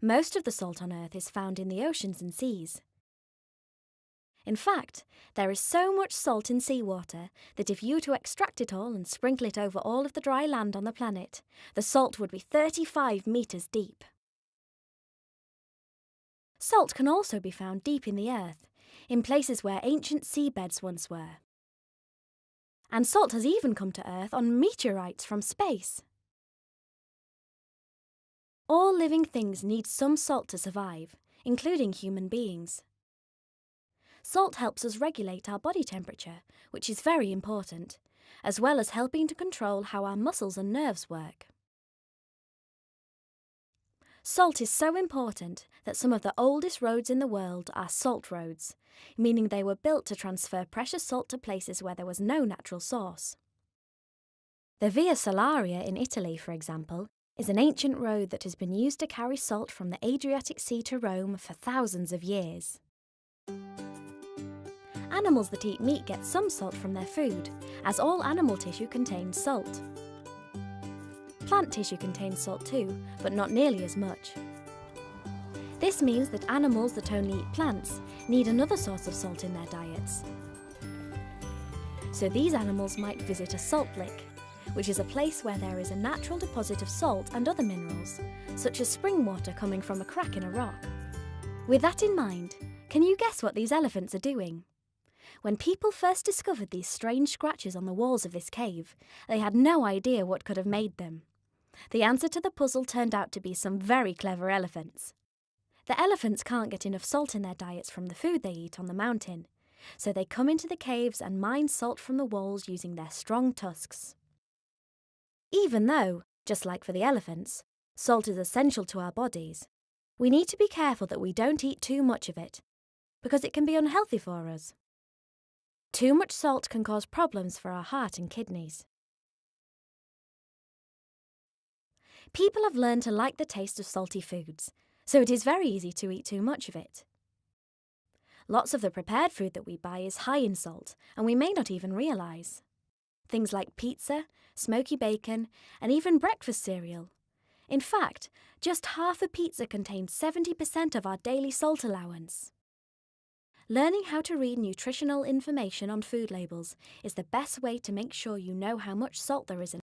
Most of the salt on Earth is found in the oceans and seas. In fact, there is so much salt in seawater that if you were to extract it all and sprinkle it over all of the dry land on the planet, the salt would be 35 metres deep. Salt can also be found deep in the earth, in places where ancient seabeds once were. And salt has even come to Earth on meteorites from space. All living things need some salt to survive, including human beings. Salt helps us regulate our body temperature, which is very important, as well as helping to control how our muscles and nerves work. Salt is so important that some of the oldest roads in the world are salt roads, meaning they were built to transfer precious salt to places where there was no natural source. The Via Salaria in Italy, for example, is an ancient road that has been used to carry salt from the Adriatic Sea to Rome for thousands of years. Animals that eat meat get some salt from their food, as all animal tissue contains salt. Plant tissue contains salt too, but not nearly as much. This means that animals that only eat plants need another source of salt in their diets. So these animals might visit a salt lick, which is a place where there is a natural deposit of salt and other minerals, such as spring water coming from a crack in a rock. With that in mind, can you guess what these elephants are doing? When people first discovered these strange scratches on the walls of this cave, they had no idea what could have made them. The answer to the puzzle turned out to be some very clever elephants. The elephants can't get enough salt in their diets from the food they eat on the mountain, so they come into the caves and mine salt from the walls using their strong tusks. Even though, just like for the elephants, salt is essential to our bodies, we need to be careful that we don't eat too much of it, because it can be unhealthy for us. Too much salt can cause problems for our heart and kidneys. People have learned to like the taste of salty foods, so it is very easy to eat too much of it. Lots of the prepared food that we buy is high in salt, and we may not even realise. Things like pizza, smoky bacon, and even breakfast cereal. In fact, just half a pizza contains 70% of our daily salt allowance. Learning how to read nutritional information on food labels is the best way to make sure you know how much salt there is in